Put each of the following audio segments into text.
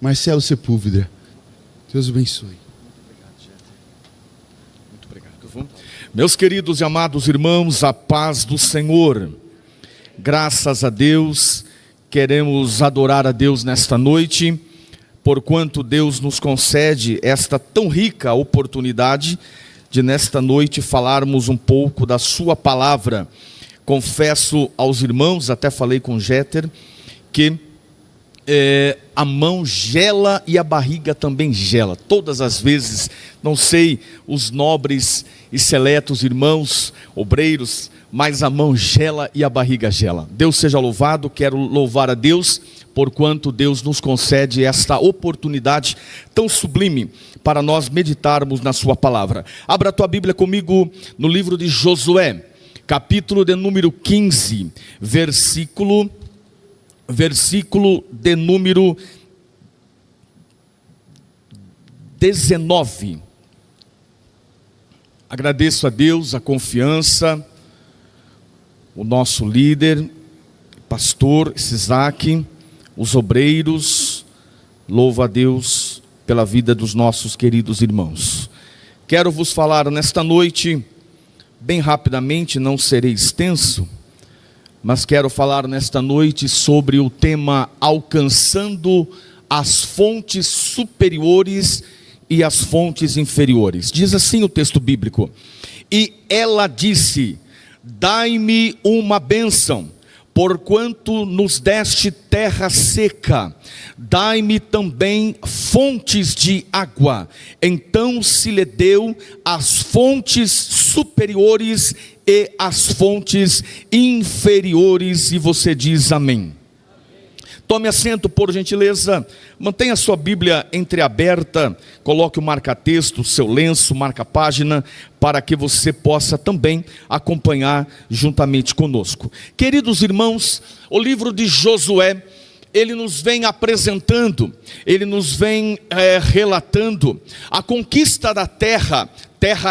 Marcelo Sepúlveda. Deus abençoe. Muito obrigado. Meus queridos e amados irmãos, a paz do Senhor. Graças a Deus, queremos adorar a Deus nesta noite, porquanto Deus nos concede esta tão rica oportunidade de nesta noite falarmos um pouco da sua palavra. Confesso aos irmãos, até falei com Jeter, que a mão gela e a barriga também gela. Todas as vezes, não sei, os nobres e seletos irmãos, obreiros, mas a mão gela e a barriga gela. Deus seja louvado, quero louvar a Deus, porquanto Deus nos concede esta oportunidade tão sublime para nós meditarmos na sua palavra. Abra a tua Bíblia comigo no livro de Josué, capítulo de número 15, versículo de número 19. Agradeço a Deus a confiança, o nosso líder, pastor Isaac, os obreiros. Louvo a Deus pela vida dos nossos queridos irmãos. Quero vos falar nesta noite, bem rapidamente, não serei extenso, mas quero falar nesta noite sobre o tema alcançando as fontes superiores e as fontes inferiores. Diz assim o texto bíblico: e ela disse: dai-me uma bênção, porquanto nos deste terra seca, dai-me também fontes de água. Então se lhe deu as fontes superiores e as fontes inferiores, e você diz amém. Tome assento, por gentileza, mantenha a sua Bíblia entreaberta, coloque o marca-texto, seu lenço, marca-página, para que você possa também acompanhar juntamente conosco. Queridos irmãos, o livro de Josué, ele nos vem apresentando, ele nos vem relatando a conquista da terra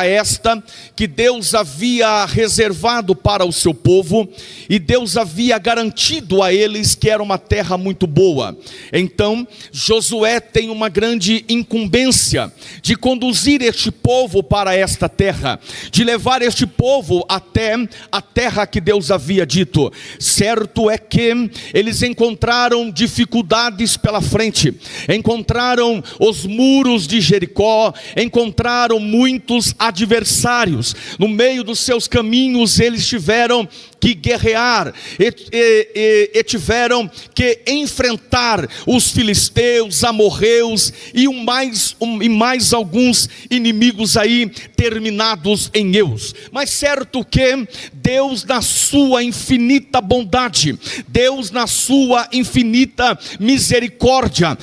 esta que Deus havia reservado para o seu povo, e Deus havia garantido a eles que era uma terra muito boa. Então Josué tem uma grande incumbência de conduzir este povo para esta terra, de levar este povo até a terra que Deus havia dito. Certo é que eles encontraram dificuldades pela frente, encontraram os muros de Jericó, encontraram muitos adversários. No meio dos seus caminhos eles tiveram que guerrear e tiveram que enfrentar os filisteus, amorreus e mais alguns inimigos aí terminados em eus. Mas certo que Deus, na sua infinita bondade, Deus na sua infinita misericórdia,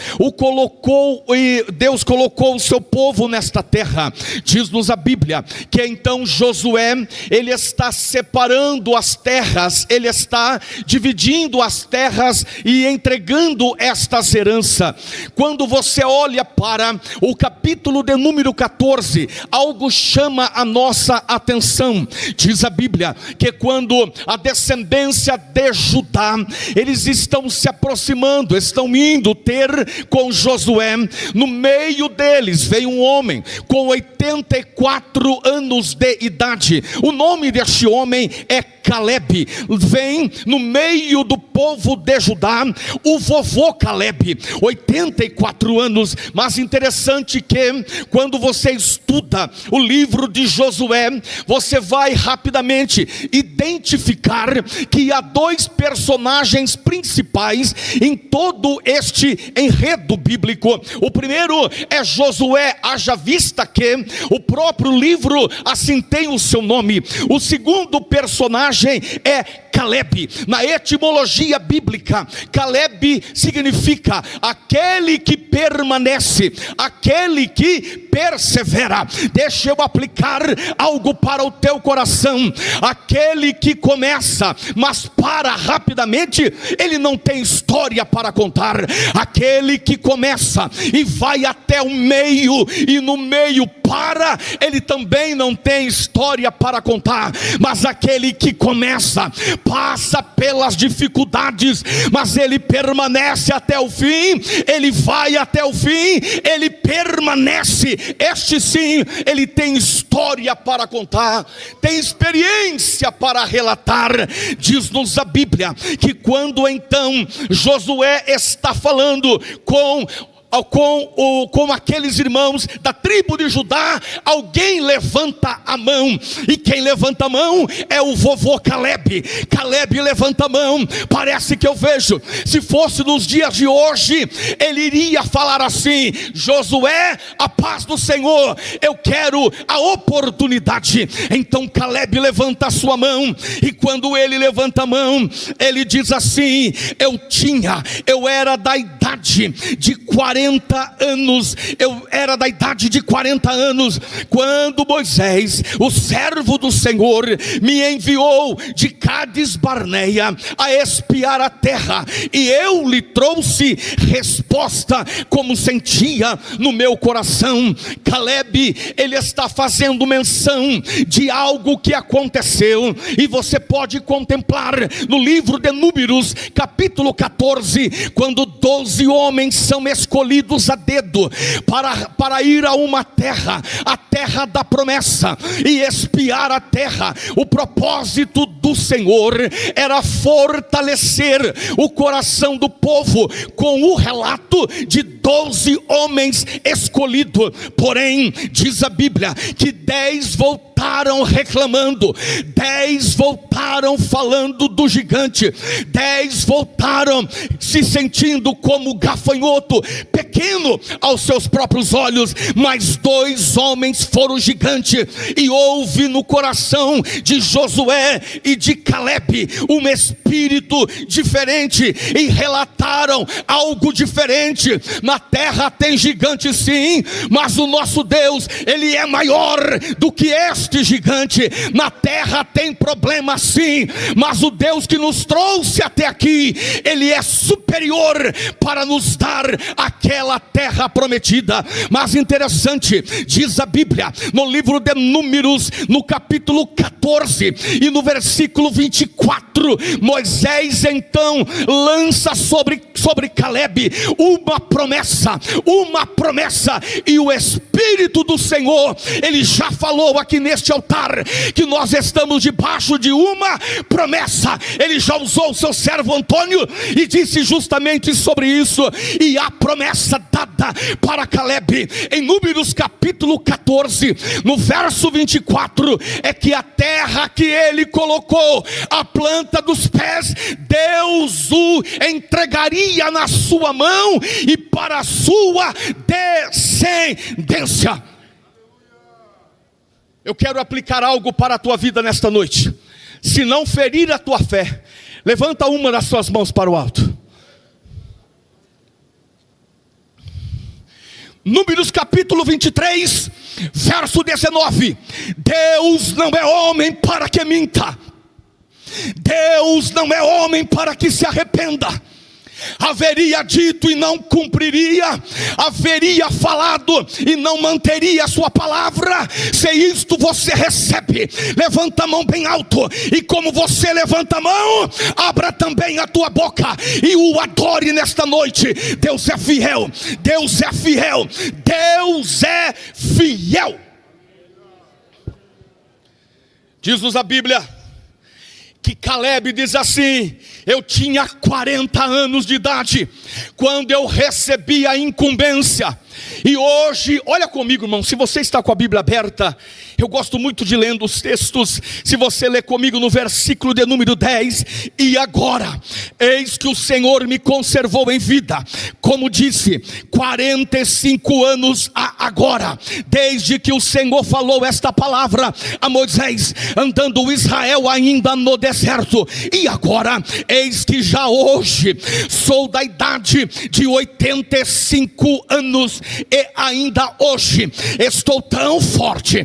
Deus colocou o seu povo nesta terra. Diz-nos a Bíblia que então Josué, ele está separando as terras, ele está dividindo as terras e entregando estas heranças. Quando você olha para o capítulo de número 14, algo chama a nossa atenção. Diz a Bíblia que quando a descendência de Judá, eles estão se aproximando, estão indo ter com Josué, no meio deles veio um homem com 84 anos de idade. O nome deste homem é Caleb. Vem no meio do povo de Judá o vovô Caleb, 84 anos. Mas interessante que quando você estuda o livro de Josué, você vai rapidamente identificar que há dois personagens principais em todo este enredo bíblico. O primeiro é Josué, haja vista que o próprio livro assim tem o seu nome. O segundo personagem é Caleb. Na etimologia bíblica, Caleb significa aquele que permanece, aquele que persevera. Deixa eu aplicar algo para o teu coração. Aquele que começa, mas para rapidamente, ele não tem história para contar. Aquele que começa e vai até o meio, e no meio para, ele também não tem história para contar. Mas aquele que começa passa pelas dificuldades, mas ele permanece até o fim, ele vai até o fim, ele permanece. Este sim, ele tem história para contar, tem experiência para relatar. Diz-nos a Bíblia que quando então Josué está falando com aqueles irmãos da tribo de Judá, alguém levanta a mão, e quem levanta a mão é o vovô Caleb. Caleb levanta a mão. Parece que eu vejo, se fosse nos dias de hoje, ele iria falar assim: Josué, a paz do Senhor, eu quero a oportunidade. Então Caleb levanta a sua mão, e quando ele levanta a mão, ele diz assim: eu era da idade de 40 anos, eu era da idade de 40 anos, quando Moisés, o servo do Senhor, me enviou de Cádiz Barneia a espiar a terra, e eu lhe trouxe resposta como sentia no meu coração. Caleb, ele está fazendo menção de algo que aconteceu, e você pode contemplar no livro de Números, capítulo 14, quando 12 homens são escolhidos a dedo para ir a uma terra, a terra da promessa, e espiar a terra. O propósito do Senhor era fortalecer o coração do povo com o relato de 12 homens escolhidos. Porém, diz a Bíblia que 10 voltaram reclamando, 10 voltaram falando do gigante, 10 voltaram se sentindo como gafanhoto, pequeno aos seus próprios olhos, mas 2 homens foram gigante, e houve no coração de Josué e de Caleb um espírito diferente, e relataram algo diferente. Na terra tem gigante sim, mas o nosso Deus, ele é maior do que este gigante. Na terra tem problema sim, mas o Deus que nos trouxe até aqui, ele é superior para nos dar aquela terra prometida. Mas interessante, diz a Bíblia no livro de Números, no capítulo 14 e no versículo 24, Moisés então lança sobre Caleb uma promessa, e o Espírito do Senhor, ele já falou aqui neste altar, que nós estamos debaixo de uma promessa. Ele já usou o seu servo Antônio e disse justamente sobre isso. E a promessa dada para Caleb em Números capítulo 14, no verso 24, é que a terra que ele colocou a planta dos pés, Deus o entregaria na sua mão e para a sua descendência. Eu quero aplicar algo para a tua vida nesta noite. Se não ferir a tua fé, levanta uma das suas mãos para o alto. Números capítulo 23, verso 19. Deus não é homem para que minta, Deus não é homem para que se arrependa. Haveria dito e não cumpriria, haveria falado e não manteria a sua palavra. Se isto você recebe, levanta a mão bem alto, e como você levanta a mão, abra também a tua boca e o adore nesta noite. Deus é fiel, Deus é fiel, Deus é fiel. Diz-nos a Bíblia que Caleb diz assim: eu tinha 40 anos de idade quando eu recebi a incumbência. E hoje, olha comigo, irmão, se você está com a Bíblia aberta, eu gosto muito de lendo os textos. Se você ler comigo no versículo de número 10: e agora, eis que o Senhor me conservou em vida, como disse, 45 anos agora, desde que o Senhor falou esta palavra a Moisés, andando Israel ainda no deserto. E agora, eis que já hoje sou da idade de 85 anos e ainda hoje estou tão forte,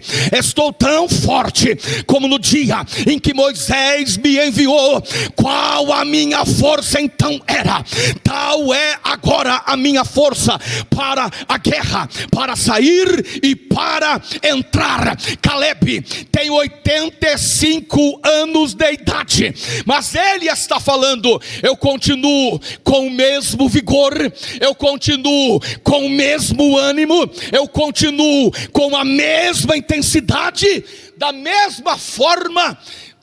como no dia em que Moisés me enviou. Qual a minha força então era, tal é agora a minha força para a guerra, para sair e para entrar. Caleb tem 85 anos de idade, mas ele está falando: eu continuo com o mesmo vigor, eu continuo com o mesmo ânimo, eu continuo com a mesma intensidade, da mesma forma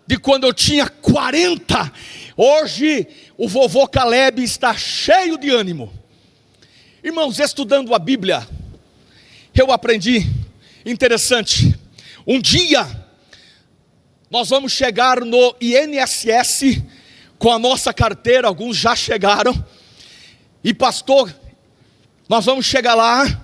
de quando eu tinha 40. Hoje o vovô Caleb está cheio de ânimo. Irmãos, estudando a Bíblia, eu aprendi, interessante, um dia nós vamos chegar no INSS com a nossa carteira, alguns já chegaram, e pastor, nós vamos chegar lá,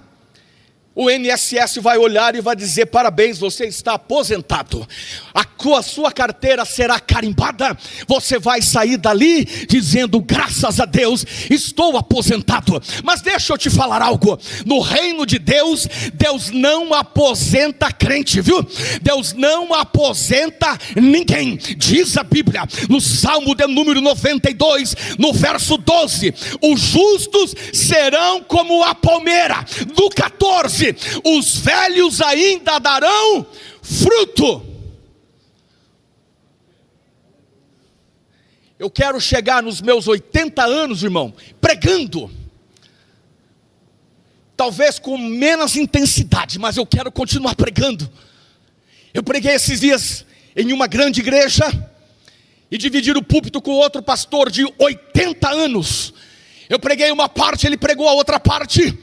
o INSS vai olhar e vai dizer: parabéns, você está aposentado. A sua carteira será carimbada. Você vai sair dali dizendo: graças a Deus, estou aposentado. Mas deixa eu te falar algo: no reino de Deus, Deus não aposenta crente, viu? Deus não aposenta ninguém. Diz a Bíblia no Salmo de número 92, no verso 12: os justos serão como a palmeira. No 14: os velhos ainda darão fruto. Eu quero chegar nos meus 80 anos, irmão, pregando, talvez com menos intensidade, mas eu quero continuar pregando. Eu preguei esses dias em uma grande igreja e dividi o púlpito com outro pastor de 80 anos. Eu preguei uma parte, ele pregou a outra parte.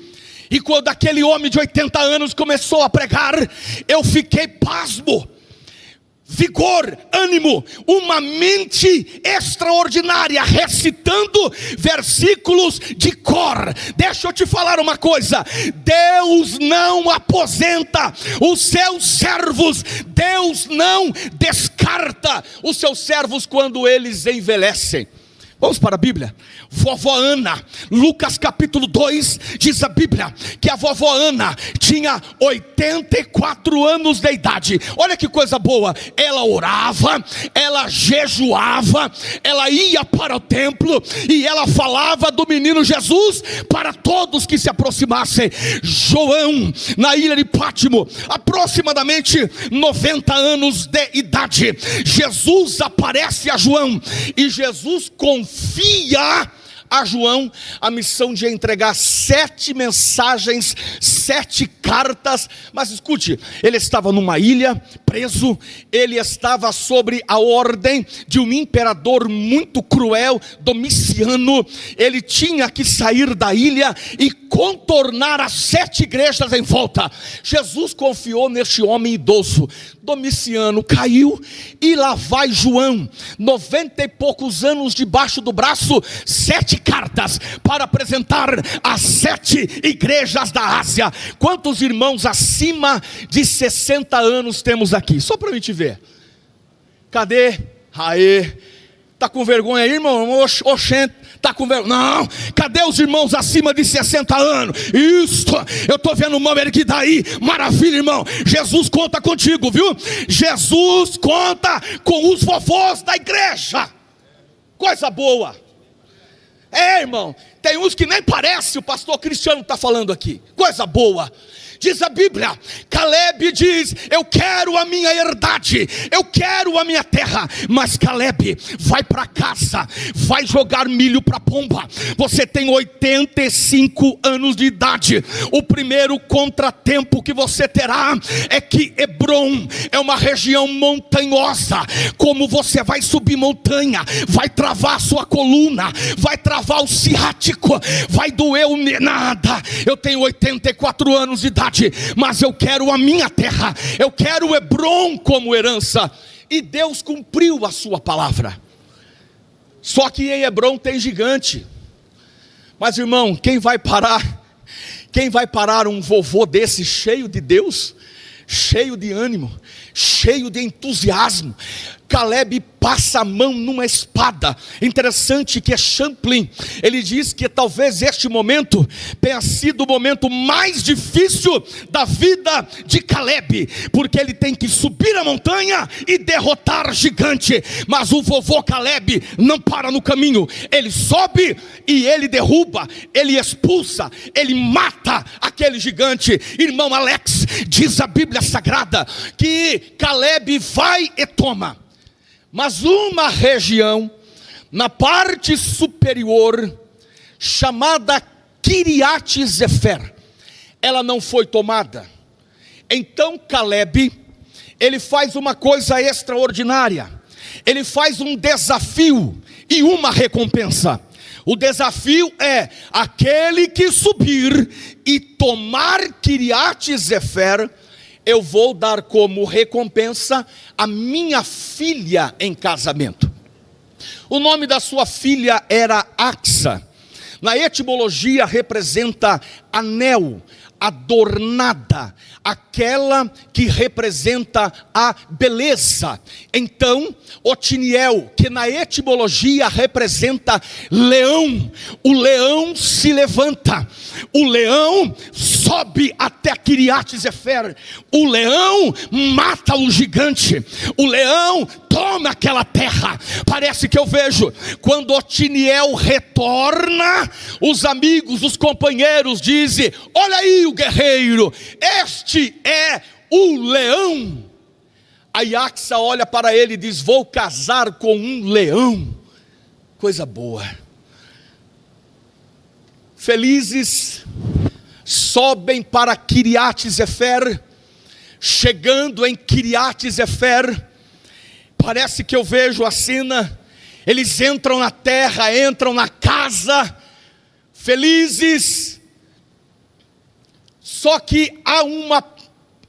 E quando aquele homem de 80 anos começou a pregar, eu fiquei pasmo. Vigor, ânimo, uma mente extraordinária, recitando versículos de cor. Deixa eu te falar uma coisa: Deus não aposenta os seus servos, Deus não descarta os seus servos quando eles envelhecem. Vamos para a Bíblia. Vovó Ana, Lucas capítulo 2, diz a Bíblia que a vovó Ana tinha 84 anos de idade. Olha que coisa boa, ela orava, ela jejuava, ela ia para o templo e ela falava do menino Jesus para todos que se aproximassem. João, na ilha de Pátimo, aproximadamente 90 anos de idade, Jesus aparece a João e Jesus confia a João a missão de entregar 7 mensagens, 7 cartas. Mas escute, ele estava numa ilha, preso, ele estava sobre a ordem de um imperador muito cruel, Domiciano. Ele tinha que sair da ilha e contornar as 7 igrejas em volta. Jesus confiou neste homem idoso. Domiciano caiu e lá vai João, 90 e poucos anos debaixo do braço, 7 cartas para apresentar as 7 igrejas da Ásia. Quantos irmãos acima de 60 anos temos aqui? Só para a gente ver. Cadê? Aê, tá com vergonha aí, irmão? Oxente, tá com vergonha? Não, cadê os irmãos acima de 60 anos? Isso, eu estou vendo o nome erguido aí. Maravilha, irmão. Jesus conta contigo, viu? Jesus conta com os vovôs da igreja. Coisa boa. É, irmão, tem uns que nem parece o pastor Cristiano está falando aqui. Coisa boa. Diz a Bíblia, Caleb diz: eu quero a minha herdade, eu quero a minha terra. Mas Caleb vai para casa, vai jogar milho para pomba. Você tem 85 anos de idade. O primeiro contratempo que você terá é que Hebrom é uma região montanhosa. Como você vai subir montanha, vai travar a sua coluna, vai travar o ciático, vai doer nada. Eu tenho 84 anos de idade, mas eu quero a minha terra, eu quero Hebrom como herança. E Deus cumpriu a sua palavra. Só que em Hebrom tem gigante. Mas irmão, quem vai parar? Quem vai parar um vovô desse cheio de Deus, cheio de ânimo, cheio de entusiasmo? Caleb passa a mão numa espada. Interessante que é Champlin, ele diz que talvez este momento tenha sido o momento mais difícil da vida de Caleb, porque ele tem que subir a montanha e derrotar gigante. Mas o vovô Caleb não para no caminho, ele sobe e ele derruba, ele expulsa, ele mata aquele gigante. Irmão Alex, diz a Bíblia Sagrada que Caleb vai e toma, mas uma região na parte superior, chamada Kiriat-Zefer, ela não foi tomada. Então Caleb, ele faz uma coisa extraordinária, ele faz um desafio e uma recompensa. O desafio é: aquele que subir e tomar Kiriat-Zefer, eu vou dar como recompensa a minha filha em casamento. O nome da sua filha era Axa. Na etimologia representa anel, adornada, aquela que representa a beleza. Então, Otiniel, que na etimologia representa leão, o leão se levanta, o leão sobe até Kiriat-Zefer, o leão mata o gigante, o leão toma aquela terra. Parece que eu vejo, quando Otiniel retorna, os amigos, os companheiros dizem: olha aí o guerreiro, este é o leão. Aí Axa olha para ele e diz: vou casar com um leão. Coisa boa. Felizes, sobem para Kiriat-Zefer. Chegando em Kiriat-Zefer, parece que eu vejo a cena. Eles entram na terra, entram na casa, felizes. Só que há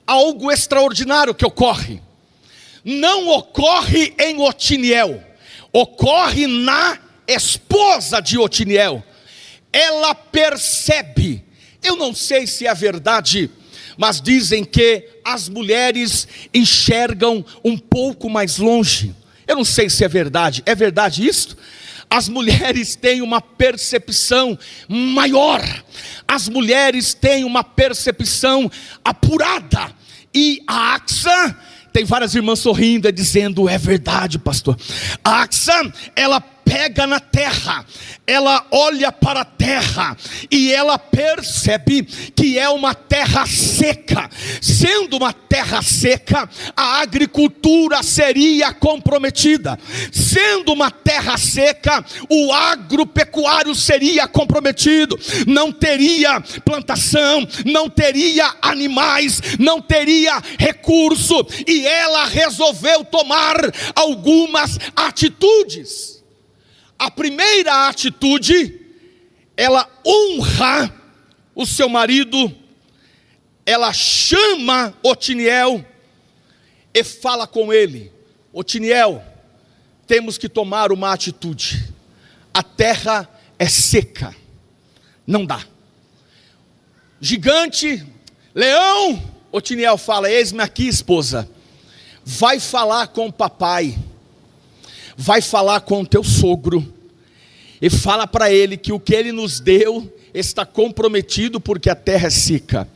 algo extraordinário que ocorre. Não ocorre em Otiniel, ocorre na esposa de Otiniel. Ela percebe, eu não sei se é verdade, mas dizem que as mulheres enxergam um pouco mais longe. Eu não sei se é verdade isso? As mulheres têm uma percepção maior, as mulheres têm uma percepção apurada. E a Axa, tem várias irmãs sorrindo e dizendo: é verdade, pastor. A Axa, ela pega na terra, ela olha para a terra e ela percebe que é uma terra seca. Sendo uma terra seca, a agricultura seria comprometida. Sendo uma terra seca, o agropecuário seria comprometido. Não teria plantação, não teria animais, não teria recurso. E ela resolveu tomar algumas atitudes. A primeira atitude, ela honra o seu marido, ela chama Otiniel e fala com ele: Otiniel, temos que tomar uma atitude, a terra é seca, não dá. Gigante, leão, Otiniel fala: eis-me aqui, esposa, vai falar com o papai, vai falar com o teu sogro, e fala para ele que o que ele nos deu está comprometido, porque a terra é seca.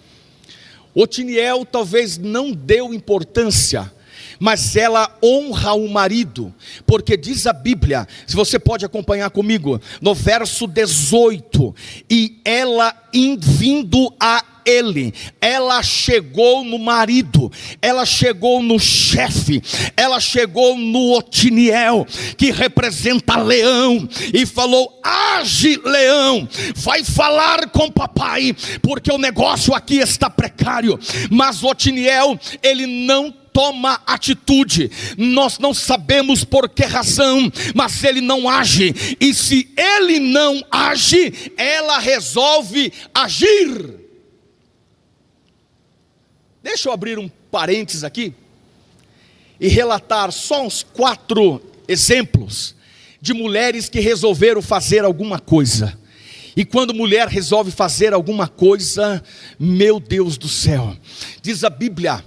Otiniel talvez não deu importância, mas ela honra o marido, porque diz a Bíblia, se você pode acompanhar comigo, no verso 18, e ela vindo a ele, ela chegou no marido, ela chegou no chefe, ela chegou no Otiniel, que representa leão, e falou: age, leão, vai falar com papai, porque o negócio aqui está precário. Mas Otiniel, ele não toma atitude, nós não sabemos por que razão, mas ele não age. E se ele não age, ela resolve agir. Deixa eu abrir um parênteses aqui e relatar só uns 4 exemplos de mulheres que resolveram fazer alguma coisa. E quando mulher resolve fazer alguma coisa, meu Deus do céu, diz a Bíblia,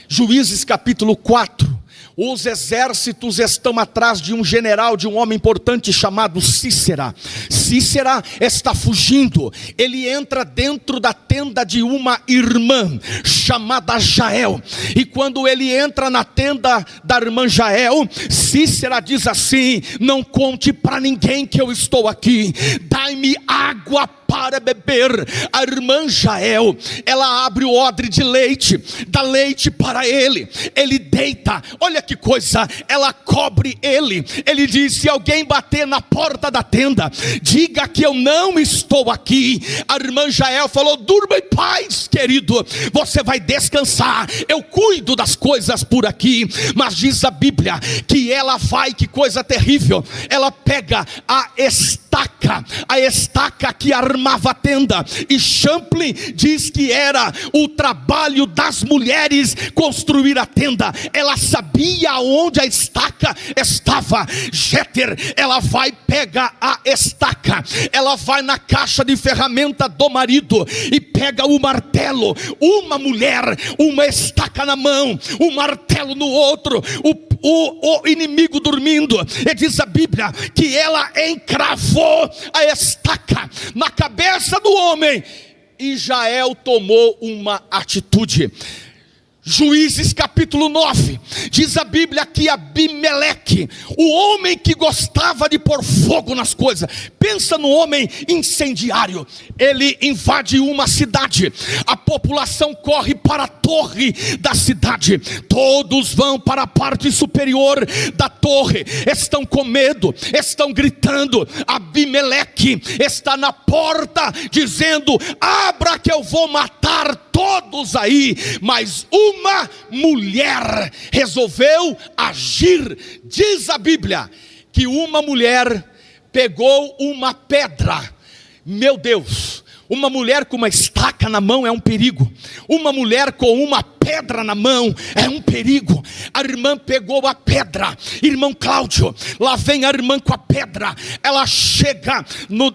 Juízes capítulo 4, Os exércitos estão atrás de um general, de um homem importante chamado Cícera. Cícera está fugindo. Ele entra dentro da tenda de uma irmã chamada Jael. E quando ele entra na tenda da irmã Jael, Cícera diz assim: não conte para ninguém que eu estou aqui. Dai-me água para beber. A irmã Jael, ela abre o odre de leite, dá leite para ele. Ele deita, olha que coisa, ela cobre ele. Ele diz: se alguém bater na porta da tenda, diga que eu não estou aqui. A irmã Jael falou: durma em paz, querido, você vai descansar, eu cuido das coisas por aqui. Mas diz a Bíblia que ela vai, que coisa terrível, ela pega a estaca que armava a tenda. E Champlin diz que era o trabalho das mulheres construir a tenda. Ela sabia onde a estaca estava. Jeter, ela vai, pega a estaca, ela vai na caixa de ferramenta do marido e pega o martelo. Uma mulher, uma estaca na mão, um martelo no outro, o inimigo dormindo. E diz a Bíblia que ela encravou a estaca na cabeça do homem, e Jael tomou uma atitude. Juízes capítulo 9, diz a Bíblia que Abimeleque, o homem que gostava de pôr fogo nas coisas, pensa no homem incendiário, ele invade uma cidade, a população corre para a torre da cidade, todos vão para a parte superior da torre, estão com medo, estão gritando. Abimeleque está na porta dizendo: abra que eu vou matar todos aí. Mas uma mulher resolveu agir. Diz a Bíblia que uma mulher pegou uma pedra. Meu Deus, uma mulher com uma estaca na mão é um perigo. Uma mulher com uma pedra na mão é um perigo. A irmã pegou a pedra. Irmão Cláudio, lá vem a irmã com a pedra. Ela chega,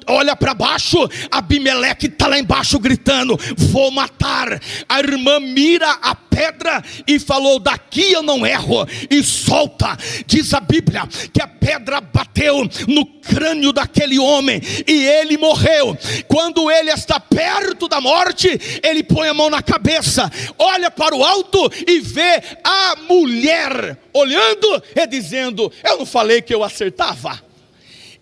olha para baixo. Abimeleque está lá embaixo gritando: vou matar. A irmã mira a pedra e falou: daqui eu não erro, e solta. Diz a Bíblia que a pedra bateu no crânio daquele homem e ele morreu. Quando ele está perto da morte, ele põe a mão na cabeça, olha para o alto e vê a mulher olhando e dizendo: eu não falei que eu acertava?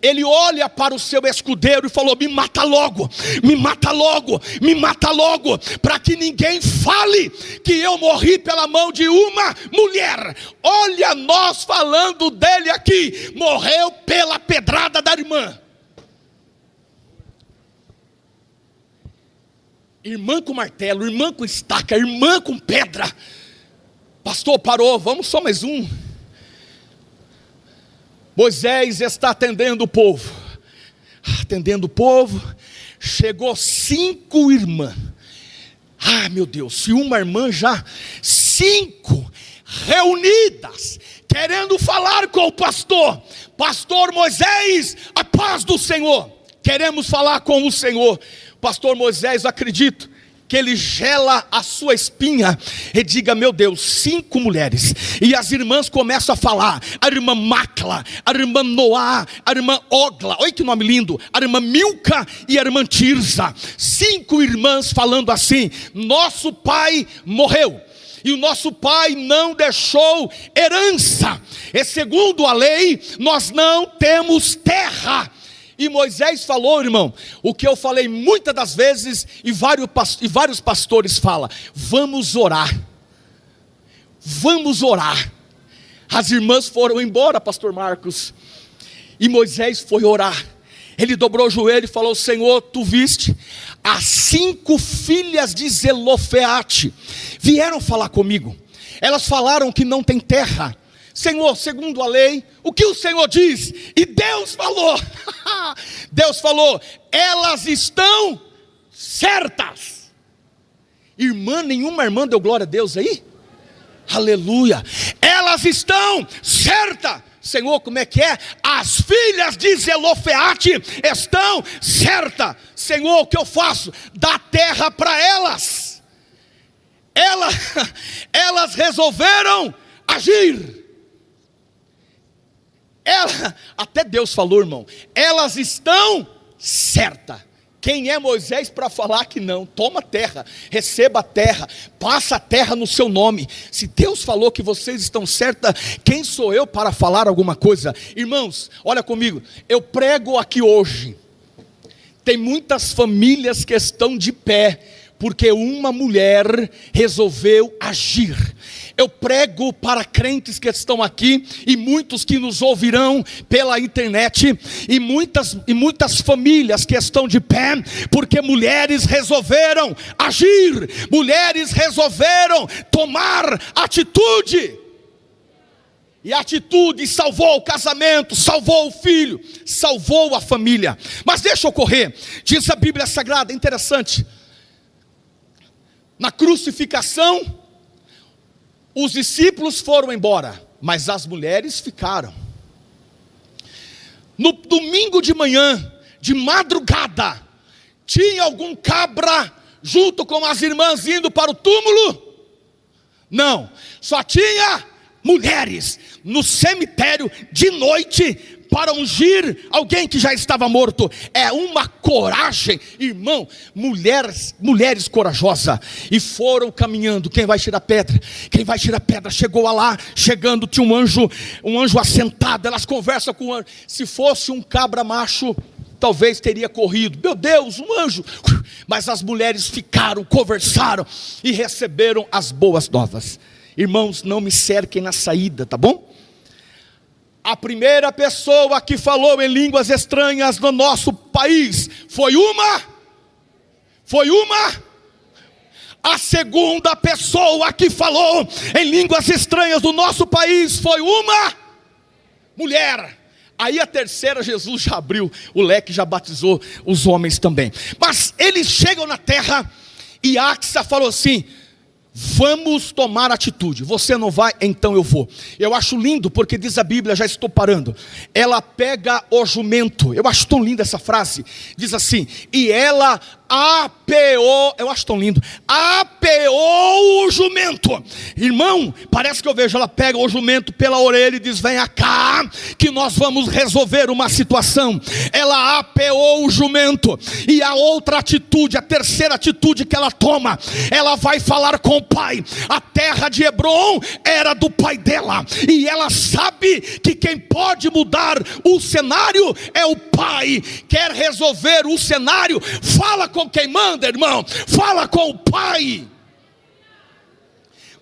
Ele olha para o seu escudeiro e falou: me mata logo, me mata logo, me mata logo, para que ninguém fale que eu morri pela mão de uma mulher. Olha nós falando dele aqui, morreu pela pedrada da irmã. Irmã com martelo, irmã com estaca, irmã com pedra. Pastor, parou, vamos só mais um. Moisés está atendendo o povo. Chegou 5 irmãs. Meu Deus, se uma irmã já, 5 reunidas, querendo falar com o pastor. Pastor Moisés, a paz do Senhor, queremos falar com o Senhor. Pastor Moisés, acredito que ele gela a sua espinha e diga: meu Deus, 5 mulheres. E as irmãs começam a falar. A irmã Macla, a irmã Noá, a irmã Ogla, olha que nome lindo, a irmã Milca e a irmã Tirza. 5 irmãs falando assim: nosso pai morreu e o nosso pai não deixou herança, e segundo a lei nós não temos terra. E Moisés falou, irmão, o que eu falei muitas das vezes, e vários pastores falam: vamos orar. Vamos orar. As irmãs foram embora, pastor Marcos, e Moisés foi orar. Ele dobrou o joelho e falou: Senhor, tu viste, as 5 filhas de Zelofeate vieram falar comigo. Elas falaram que não tem terra. Senhor, segundo a lei, o que o Senhor diz? E Deus falou, Deus falou: elas estão certas. Irmã, nenhuma irmã deu glória a Deus aí? Aleluia. Elas estão certas. Senhor, como é que é? As filhas de Zelofeate estão certas. Senhor, o que eu faço? Dá terra para elas. Elas resolveram agir. até Deus falou, irmão, elas estão certas. Quem é Moisés para falar que não? Toma terra, receba a terra, passa a terra no seu nome. Se Deus falou que vocês estão certas, quem sou eu para falar alguma coisa? Irmãos, olha comigo, eu prego aqui hoje. Tem muitas famílias que estão de pé, porque uma mulher resolveu agir. Eu prego para crentes que estão aqui, e muitos que nos ouvirão pela internet, e muitas famílias que estão de pé, porque mulheres resolveram agir, mulheres resolveram tomar atitude, e a atitude salvou o casamento, salvou o filho, salvou a família. Mas deixa eu correr, diz a Bíblia Sagrada, interessante, na crucificação, os discípulos foram embora, mas as mulheres ficaram. No domingo de manhã, de madrugada, tinha algum cabra junto com as irmãs indo para o túmulo? Não, só tinha mulheres no cemitério de noite para ungir alguém que já estava morto. É uma coragem, irmão, mulheres corajosas, e foram caminhando. Quem vai tirar pedra? Quem vai tirar pedra? Chegou lá, chegando tinha um anjo assentado. Elas conversam com o anjo. Se fosse um cabra macho, talvez teria corrido, meu Deus, um anjo. Mas as mulheres ficaram, conversaram e receberam as boas novas. Irmãos, não me cerquem na saída, tá bom? A primeira pessoa que falou em línguas estranhas no nosso país foi uma. A segunda pessoa que falou em línguas estranhas do nosso país foi uma mulher. Aí a terceira, Jesus já abriu o leque, já batizou os homens também. Mas eles chegam na terra e Axa falou assim: vamos tomar atitude. Você não vai, então eu vou. Eu acho lindo, porque diz a Bíblia, já estou parando, ela pega o jumento. Eu acho tão linda essa frase. Diz assim: e ela apeou, eu acho tão lindo, apeou o jumento. Irmão, parece que eu vejo, ela pega o jumento pela orelha e diz: venha cá, que nós vamos resolver uma situação. Ela apeou o jumento. E a outra atitude, a terceira atitude que ela toma, ela vai falar com o pai. A terra de Hebron era do pai dela, e ela sabe que quem pode mudar o cenário é o pai. Quer resolver o cenário? Fala com quem manda, irmão. Fala com o pai.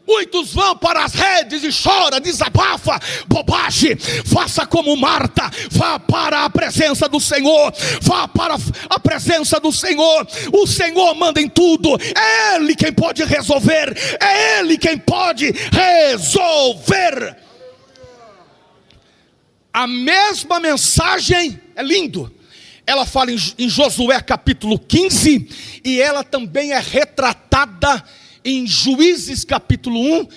Muitos vão para as redes e chora, desabafa, bobagem. Faça como Marta, vá para a presença do Senhor, vá para a presença do Senhor. O Senhor manda em tudo, é Ele quem pode resolver, é Ele quem pode resolver. A mesma mensagem é lindo. Ela fala em Josué capítulo 15, e ela também é retratada em Juízes capítulo 1,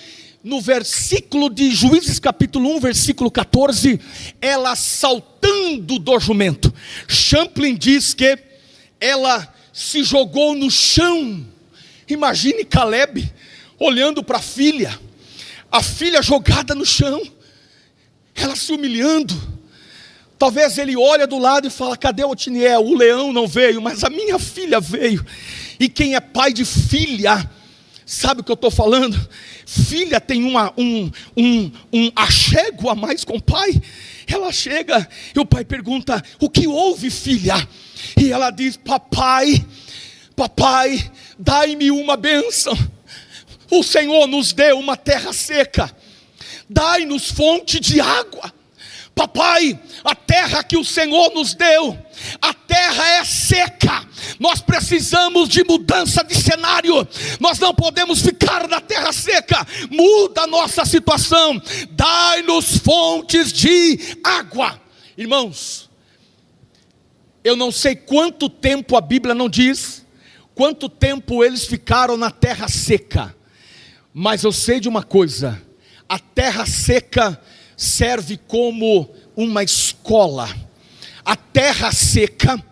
no versículo de Juízes capítulo 1, versículo 14, ela saltando do jumento. Champlin diz que ela se jogou no chão. Imagine Caleb olhando para a filha jogada no chão, ela se humilhando. Talvez ele olha do lado e fala: cadê o Otiniel? O leão não veio, mas a minha filha veio. E quem é pai de filha sabe o que eu estou falando? Filha tem um achego a mais com o pai. Ela chega e o pai pergunta: o que houve, filha? E ela diz: papai, dai-me uma bênção. O Senhor nos deu uma terra seca, dai-nos fonte de água. Papai, a terra que o Senhor nos deu, a terra é seca. Nós precisamos de mudança de cenário. Nós não podemos ficar na terra seca. Muda a nossa situação. Dai-nos fontes de água. Irmãos, eu não sei quanto tempo, a Bíblia não diz quanto tempo eles ficaram na terra seca, mas eu sei de uma coisa: a terra seca serve como uma escola. A terra seca,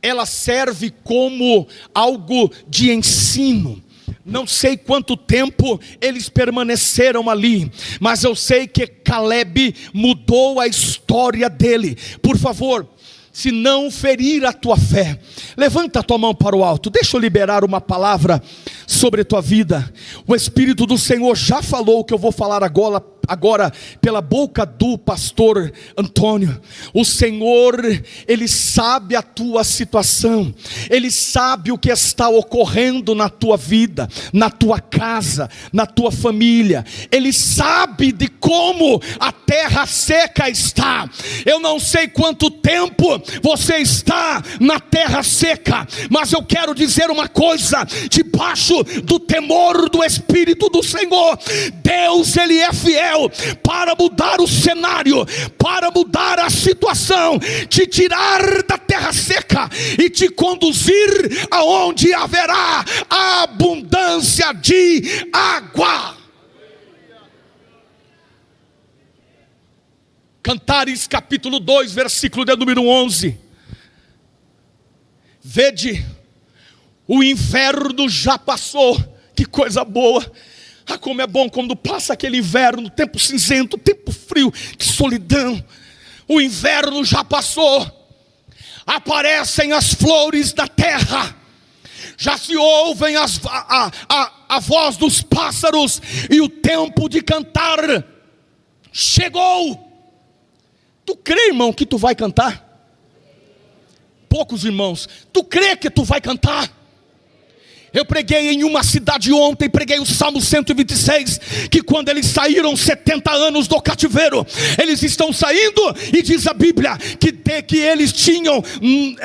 ela serve como algo de ensino. Não sei quanto tempo eles permaneceram ali, mas eu sei que Caleb mudou a história dele. Por favor, se não ferir a tua fé, levanta a tua mão para o alto. Deixa eu liberar uma palavra sobre a tua vida. O Espírito do Senhor já falou o que eu vou falar agora pela boca do pastor Antônio. O Senhor, Ele sabe a tua situação, Ele sabe o que está ocorrendo na tua vida, na tua casa, na tua família. Ele sabe de como a terra seca está. Eu não sei quanto tempo você está na terra seca, mas eu quero dizer uma coisa: debaixo do temor do Espírito do Senhor, Deus, Ele é fiel para mudar o cenário, para mudar a situação, te tirar da terra seca e te conduzir aonde haverá abundância de água. Cantares capítulo 2, versículo de número 11. Vede, o inverno já passou. Que coisa boa. Ah, como é bom quando passa aquele inverno, tempo cinzento, tempo frio, que solidão. O inverno já passou. Aparecem as flores da terra. Já se ouvem a voz dos pássaros. E o tempo de cantar chegou. Tu crê, irmão, que tu vai cantar? Poucos irmãos. Tu crê que tu vai cantar? Eu preguei em uma cidade ontem, preguei o Salmo 126, que quando eles saíram 70 anos do cativeiro, eles estão saindo, e diz a Bíblia, que eles tinham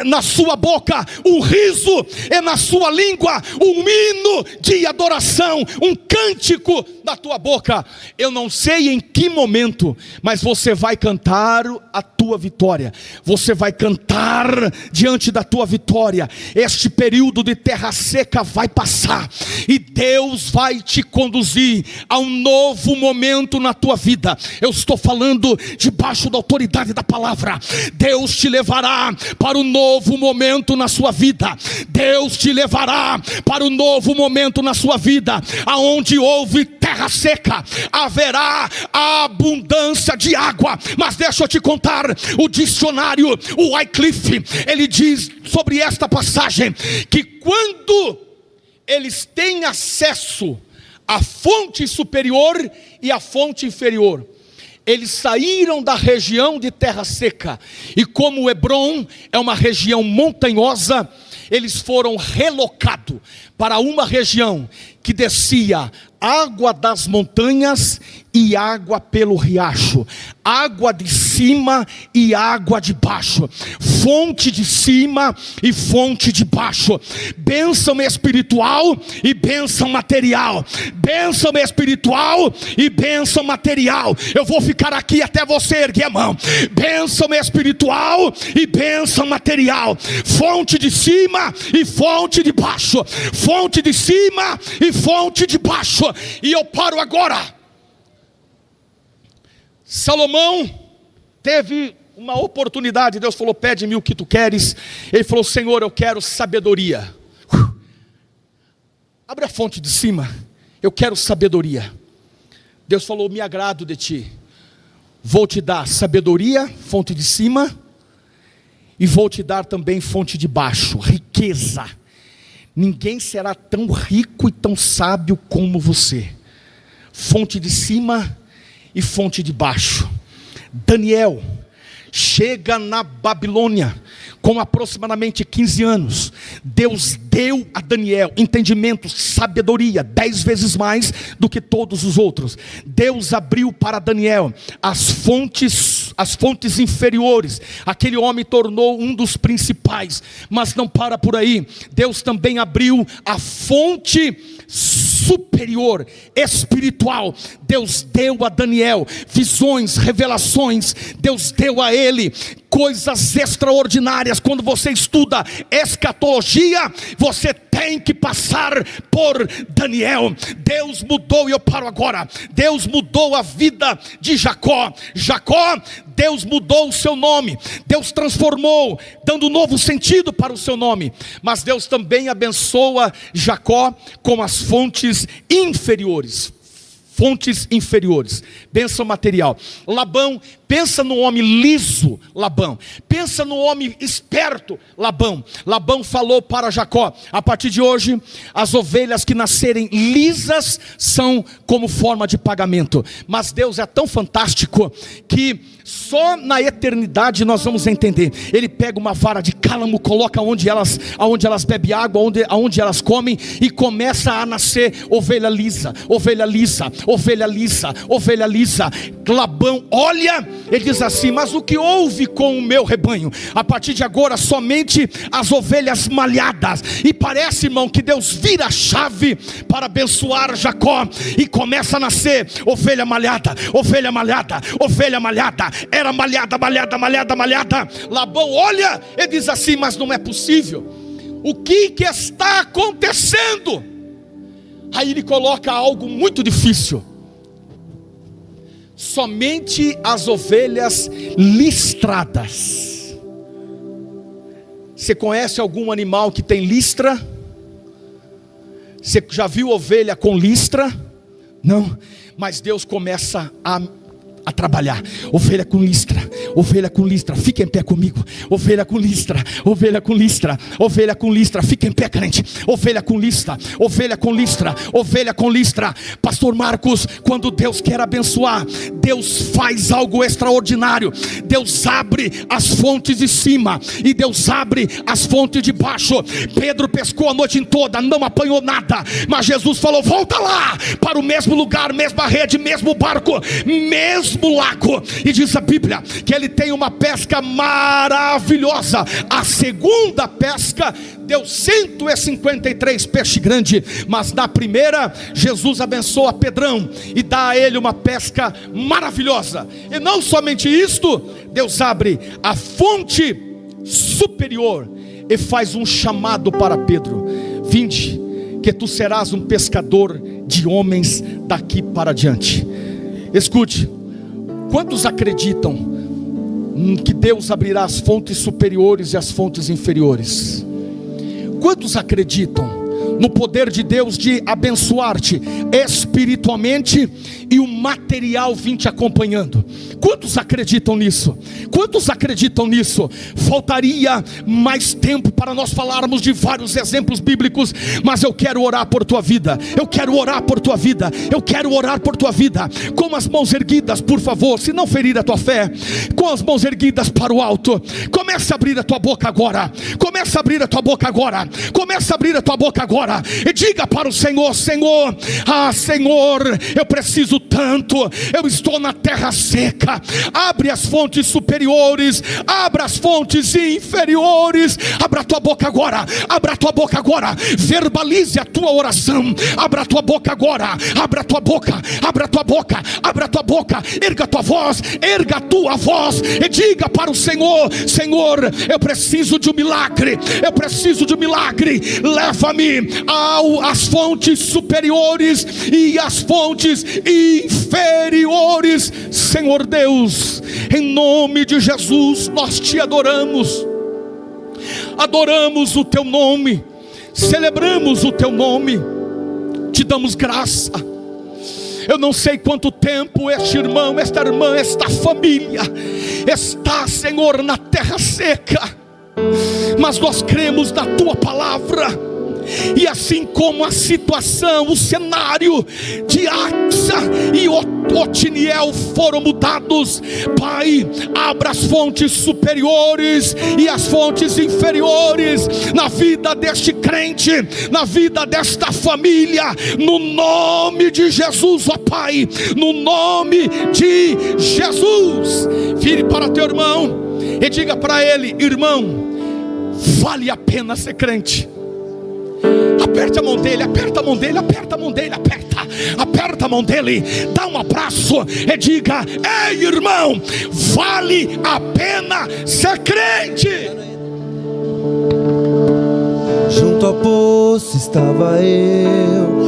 na sua boca um riso, e na sua língua um hino de adoração, um cântico da tua boca. Eu não sei em que momento, mas você vai cantar a tua vitória, você vai cantar diante da tua vitória. Este período de terra seca vai passar, e Deus vai te conduzir a um novo momento na tua vida. Eu estou falando debaixo da autoridade da palavra. Deus te levará para um novo momento na sua vida. Deus te levará para um novo momento na sua vida. Aonde houve terra seca, haverá abundância de água. Mas deixa eu te contar, o dicionário, o Wycliffe, ele diz sobre esta passagem, que quando eles têm acesso à fonte superior e à fonte inferior, eles saíram da região de terra seca, e como Hebrom é uma região montanhosa, eles foram relocados para uma região que descia água das montanhas e água pelo riacho, água de cima e água de baixo, fonte de cima e fonte de baixo, bênção espiritual e bênção material, bênção espiritual e bênção material. Eu vou ficar aqui até você erguer a mão. Bênção espiritual e bênção material, fonte de cima e fonte de baixo, fonte de cima e fonte de baixo. E eu paro agora. Salomão teve uma oportunidade. Deus falou: pede-me o que tu queres. Ele falou: Senhor, eu quero sabedoria. Abre a fonte de cima. Eu quero sabedoria. Deus falou: me agrado de ti. Vou te dar sabedoria, fonte de cima, e vou te dar também fonte de baixo, riqueza. Ninguém será tão rico e tão sábio como você. Fonte de cima e fonte de baixo. Daniel chega na Babilônia com aproximadamente 15 anos. Deus deu a Daniel entendimento, sabedoria, 10 vezes mais do que todos os outros. Deus abriu para Daniel as fontes inferiores. Aquele homem tornou um dos principais. Mas não para por aí. Deus também abriu a fonte superior, espiritual. Deus deu a Daniel visões, revelações. Deus deu a ele coisas extraordinárias. Quando você estuda escatologia, você tem que passar por Daniel. Deus mudou, e eu paro agora, Deus mudou a vida de Jacó. Deus mudou o seu nome, Deus transformou, dando um novo sentido para o seu nome. Mas Deus também abençoa Jacó com as fontes inferiores. Bênção material. Labão, pensa no homem liso, Labão. Pensa no homem esperto, Labão. Labão falou para Jacó: a partir de hoje, as ovelhas que nascerem lisas são como forma de pagamento. Mas Deus é tão fantástico que só na eternidade nós vamos entender. Ele pega uma vara de cálamo, coloca onde elas bebem água, onde elas comem, e começa a nascer ovelha lisa. Labão olha, ele diz assim: mas o que houve com o meu rebanho? A partir de agora somente as ovelhas malhadas. E parece, irmão, que Deus vira a chave para abençoar Jacó, e começa a nascer ovelha malhada. Era malhada. Labão olha e diz assim: mas não é possível, o que está acontecendo? Aí ele coloca algo muito difícil: somente as ovelhas listradas. Você conhece algum animal que tem listra? Você já viu ovelha com listra? Não. Mas Deus começa a trabalhar. Ovelha com listra, fica em pé comigo. Ovelha com listra, fica em pé, crente. Ovelha com listra. Pastor Marcos, quando Deus quer abençoar, Deus faz algo extraordinário. Deus abre as fontes de cima e Deus abre as fontes de baixo. Pedro pescou a noite toda, não apanhou nada, mas Jesus falou: volta lá para o mesmo lugar, mesma rede, mesmo barco, mesmo lago. E diz a Bíblia que ele tem uma pesca maravilhosa. A segunda pesca deu 153 peixes grandes, mas na primeira Jesus abençoa Pedrão e dá a ele uma pesca maravilhosa. E não somente isto, Deus abre a fonte superior e faz um chamado para Pedro: vinde, que tu serás um pescador de homens daqui para diante. Escute, quantos acreditam que Deus abrirá as fontes superiores e as fontes inferiores? Quantos acreditam no poder de Deus de abençoar-te espiritualmente e o material vir te acompanhando? Quantos acreditam nisso? Faltaria mais tempo para nós falarmos de vários exemplos bíblicos, mas eu quero orar por tua vida. Com as mãos erguidas, por favor, se não ferir a tua fé, com as mãos erguidas para o alto. Começa a abrir a tua boca agora. E diga para o Senhor: Senhor, eu preciso tanto, eu estou na terra seca. Abre as fontes superiores, abra as fontes inferiores. Abra a tua boca agora, verbalize a tua oração. Abra a tua boca agora, abra a tua boca, erga a tua voz e diga para o Senhor: Senhor, eu preciso de um milagre, leva-me às fontes superiores e às fontes inferiores. Senhor Deus, em nome de Jesus, nós te adoramos o teu nome, celebramos o teu nome, te damos graça. Eu não sei quanto tempo este irmão, esta irmã, esta família está, Senhor, na terra seca, mas nós cremos na tua palavra. E assim como a situação, o cenário de Axa e Otiniel foram mudados, Pai, abra as fontes superiores e as fontes inferiores na vida deste crente, na vida desta família, no nome de Jesus, ó Pai, no nome de Jesus. Vire para teu irmão e diga para ele: irmão, vale a pena ser crente. Aperte a mão dele, aperta a mão dele, aperta a mão dele, dá um abraço e diga: ei, irmão, vale a pena ser crente. Junto ao poço estava eu,